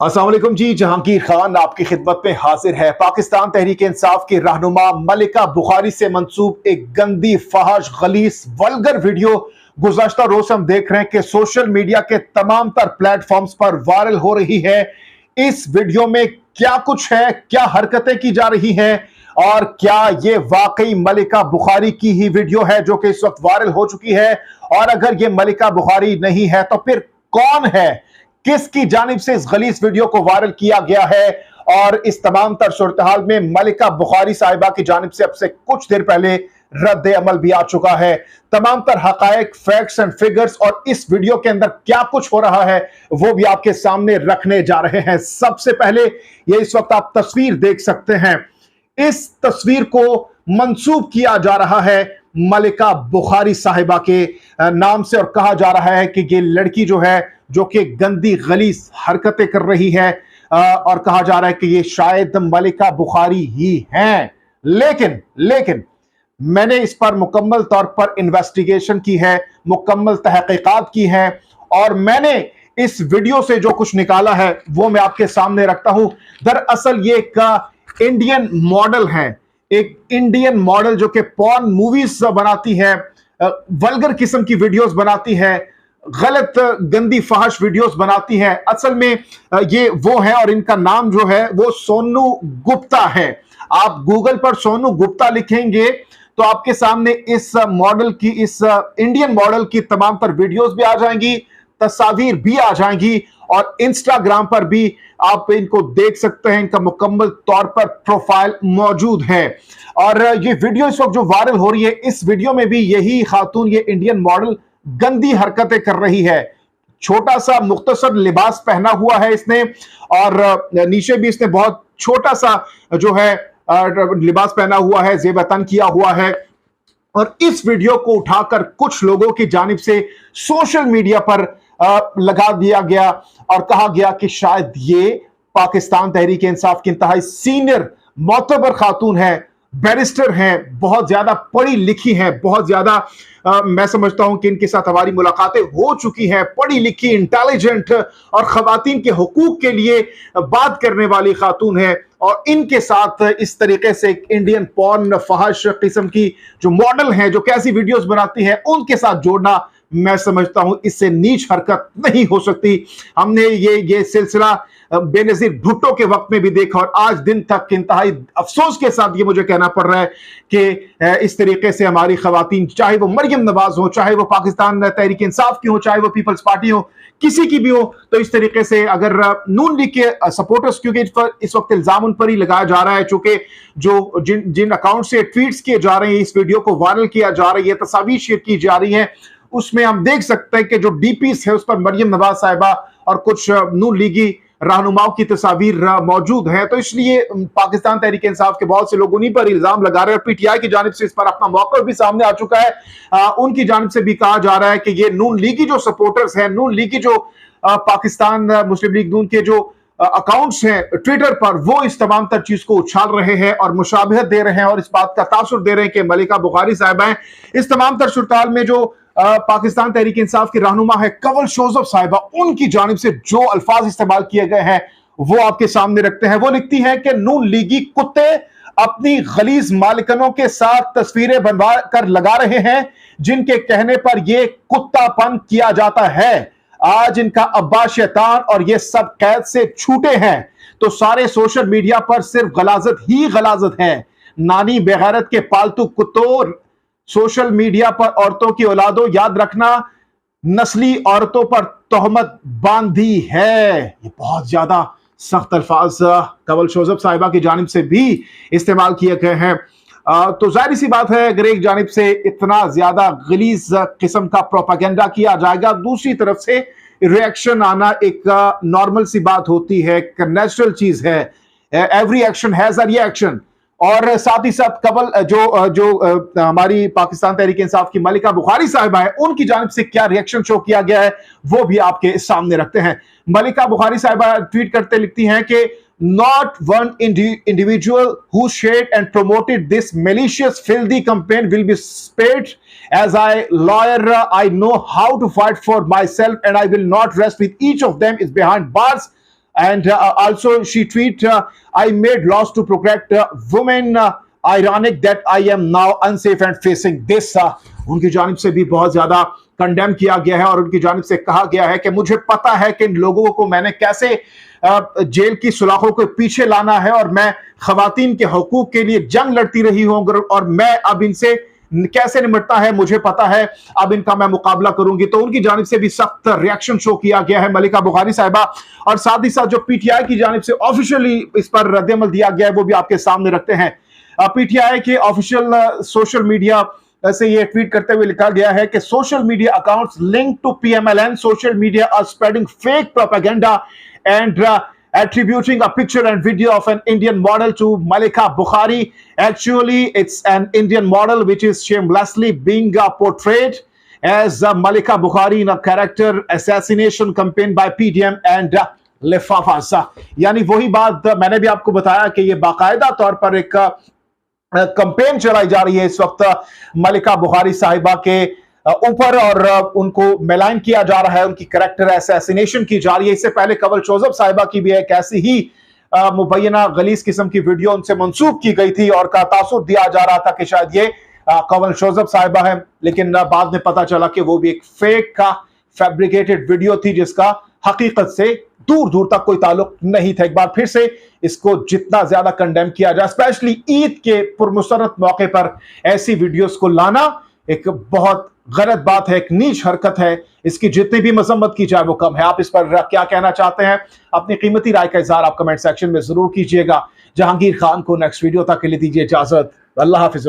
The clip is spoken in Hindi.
अस्सलाम वालेकुम जी। जहांगीर खान आपकी खिदमत में हाजिर है। पाकिस्तान तहरीक इंसाफ की रहनुमा मलिका बुखारी से मंसूब एक गंदी, फहश, गलीस, वल्गर वीडियो गुज़श्ता रोज हम देख रहे हैं कि सोशल मीडिया के तमाम तर प्लेटफॉर्म्स पर वायरल हो रही है। इस वीडियो में क्या कुछ है, क्या हरकतें की जा रही हैं और क्या ये वाकई मलिका बुखारी की ही वीडियो है जो कि इस वक्त वायरल हो चुकी है, और अगर ये मलिका बुखारी नहीं है तो फिर कौन है, किसकी जानिब से इस गलीस वीडियो को वायरल किया गया है। और इस तमाम तर सूरत हाल में मलिका बुखारी साहिबा की जानिब से अब से कुछ देर पहले रद्द अमल भी आ चुका है। तमाम तर हकायक, फैक्ट्स एंड फिगर्स और इस वीडियो के अंदर क्या कुछ हो रहा है वो भी आपके सामने रखने जा रहे हैं। सबसे पहले ये इस वक्त आप तस्वीर देख सकते हैं। इस तस्वीर को मंसूब किया जा रहा है मलिका बुखारी साहिबा के नाम से, और कहा जा रहा है कि ये लड़की जो है जो कि गंदी गलीस हरकतें कर रही है, और कहा जा रहा है कि ये शायद मलिका बुखारी ही हैं। लेकिन मैंने इस पर मुकम्मल तौर पर इन्वेस्टिगेशन की है, मुकम्मल तहकीकात की है, और मैंने इस वीडियो से जो कुछ निकाला है वो मैं आपके सामने रखता हूं। दरअसल ये एक इंडियन मॉडल है, एक इंडियन मॉडल जो कि पॉर्न मूवीज बनाती है, वल्गर किस्म की वीडियोस बनाती है, गलत गंदी फहश वीडियोस बनाती है। असल में ये वो है, और इनका नाम जो है वो सोनू गुप्ता है। आप गूगल पर सोनू गुप्ता लिखेंगे तो आपके सामने इस मॉडल की, इस इंडियन मॉडल की तमाम तर वीडियोस भी आ जाएंगी, तस्वीर भी आ जाएंगी, और इंस्टाग्राम पर भी आप इनको देख सकते हैं। इनका मुकम्मल तौर पर प्रोफाइल मौजूद है। और ये वीडियो इस वक्त जो वायरल हो रही है, इस वीडियो में भी यही खातून, ये इंडियन मॉडल गंदी हरकतें कर रही है। छोटा सा मुख्तसर लिबास पहना हुआ है इसने, और नीचे भी इसने बहुत छोटा सा जो है लिबास पहना हुआ है, जेबतन किया हुआ है। और इस वीडियो को उठाकर कुछ लोगों की जानिब से सोशल मीडिया पर लगा दिया गया और कहा गया कि शायद ये पाकिस्तान तहरीक इंसाफ की इंतहाई सीनियर मोतबर खातून है, बैरिस्टर हैं, बहुत ज्यादा पढ़ी लिखी हैं, बहुत ज्यादा मैं समझता हूं कि इनके साथ हमारी मुलाकातें हो चुकी हैं, पढ़ी लिखी, इंटेलिजेंट और खवातीन के हुकूक के लिए बात करने वाली खातून है। और इनके साथ इस तरीके से इंडियन पॉर्न फहश किस्म की जो मॉडल हैं, जो कैसी वीडियोस बनाती हैं, उनके साथ जोड़ना मैं समझता हूं इससे नीच हरकत नहीं हो सकती। हमने ये सिलसिला बेनजीर भुट्टो के वक्त में भी देखा, और आज दिन तक इंतहाई अफसोस के साथ ये मुझे कहना पड़ रहा है कि इस तरीके से हमारी खवातीन, चाहे वो मरियम नवाज हो, चाहे वो पाकिस्तान तहरीक इंसाफ की हो, चाहे वो पीपल्स पार्टी हो, किसी की भी हो, तो इस तरीके से अगर नून लीग के सपोर्टर्स, क्योंकि इस वक्त इल्जाम उन पर ही लगाया जा रहा है, चूंकि जो जिन अकाउंट से ट्वीट्स किए जा रहे हैं, इस वीडियो को वायरल किया जा रही है, तस्वीर शेयर की जा रही है, उसमें हम देख सकते हैं कि जो डीपीस है उस पर मरियम नवाज साहिबा और कुछ नून लीगी रहनुमाओं की तस्वीर मौजूद है। तो इसलिए पाकिस्तान तहरीक इंसाफ के बहुत से लोग उन्हीं पर इल्जाम लगा रहे हैं, और पीटीआई की जानिब से इस पर अपना मौक़िफ़ भी सामने आ चुका है। उनकी जानिब से भी कहा जा रहा है कि ये नून लीगी जो सपोर्टर्स हैं, नून लीगी जो पाकिस्तान मुस्लिम लीग नून के जो अकाउंट्स हैं ट्विटर पर, वो इस तमाम तर चीज को उछाल रहे हैं और मुशाबहत दे रहे हैं, और इस बात का तासुर दे रहे हैं कि मलिका बुखारी साहिबा हैं। इस तमाम तर सूरत में जो पाकिस्तान तहरीक इंसाफ की रहनुमा है कंवल शोजब साहिबा, उनकी जानिब से जो अल्फाज इस्तेमाल किए गए हैं वो आपके सामने रखते हैं। वो लिखती हैं कि नून लीगी कुत्ते अपनी गलीज मालिकनों के साथ तस्वीरें बनवा कर लगा रहे हैं, जिनके कहने पर यह कुत्तापन किया जाता है। आज इनका अब्बा शैतान और ये सब कैद से छूटे हैं, तो सारे सोशल मीडिया पर सिर्फ गलाजत ही गलाजत है। नानी बेगैरत के पालतू कुत्तों, सोशल मीडिया पर औरतों की औलादों, याद रखना नस्ली औरतों पर तोहमत बांधी है। ये बहुत ज्यादा सख्त अल्फाज कंवल शोजब साहिबा की जानिब से भी इस्तेमाल किए गए हैं। तो जाहिर सी बात है, अगर एक जानिब से इतना ज्यादा गलीज किस्म का प्रोपागेंडा किया जाएगा, दूसरी तरफ से रिएक्शन आना एक नॉर्मल सी बात होती है, एक नेचुरल चीज है। Every action has a reaction. और साथ ही साथ कंवल जो हमारी पाकिस्तान तहरीक इंसाफ की मलिका बुखारी साहिबा है, उनकी जानिब से क्या रिएक्शन शो किया गया है वो भी आपके सामने रखते हैं। मलिका बुखारी साहिबा ट्वीट करते लिखती हैं कि not one individual who shared and promoted this malicious filthy campaign will be spared. As a lawyer, I know how to fight for myself and I will not rest with each of them is behind bars. and also she tweet, I made laws to protect women. Ironic that I am now unsafe and facing this. उनकी जानिब से भी बहुत ज्यादा कंडेम किया गया है और उनकी जानिब से कहा गया है कि मुझे पता है कि इन लोगों को मैंने कैसे जेल की सुलाखों के पीछे लाना है और मैं खवातीन के हकूक के लिए जंग लड़ती रही हूं और मैं अब इनसे कैसे निपटता है मुझे पता है, अब इनका मैं मुकाबला करूंगी। तो उनकी जानिब से भी सख्त रिएक्शन शो किया गया है मलिका बुखारी साहिबा, और साथ ही साथ जो पीटीआई की जानिब से ऑफिशियली इस पर रद्दअमल दिया गया है वो भी आपके सामने रखते हैं। पीटीआई के ऑफिशियल सोशल मीडिया से ये ट्वीट करते हुए लिखा गया है कि social media accounts link to PMLN social media are spreading fake propaganda and attributing a picture and video of an Indian model to Malika Bukhari. Actually, it's an Indian model which is shamelessly being portrayed as Malika Bukhari in a character assassination campaign by PDM and Lifafas. यानी वही बात मैंने भी आपको बताया कि ये बाकायदा तौर पर एक कंपेन चलाई जा रही है इस वक्त मलिका बुखारी साहिबा के ऊपर, और उनको मेलाइन किया जा रहा है, उनकी कैरेक्टर असैसिनेशन की जा रही है। इससे पहले कंवल शोजब साहिबा की भी एक ऐसी ही मुबैना गलीज किस्म की वीडियो उनसे मंसूब की गई थी और का तासुर दिया जा रहा था कि शायद ये कंवल शोजब साहिबा है, लेकिन बाद में पता चला कि वो भी एक फेक का फैब्रिकेटेड वीडियो थी जिसका हकीकत से दूर दूर तक कोई ताल्लुक नहीं था। एक बार फिर से इसको जितना ज्यादा कंडेम किया जाए, स्पेशली ईद के पुरमसरत मौके पर ऐसी वीडियोस को लाना एक बहुत गलत बात है, एक नीच हरकत है। इसकी जितनी भी मजम्मत की जाए वो कम है। आप इस पर क्या कहना चाहते हैं? अपनी कीमती राय का इजहार आप कमेंट सेक्शन में जरूर कीजिएगा। जहांगीर खान को नेक्स्ट वीडियो तक के लिए दीजिए इजाजत। अल्लाह हाफिज़।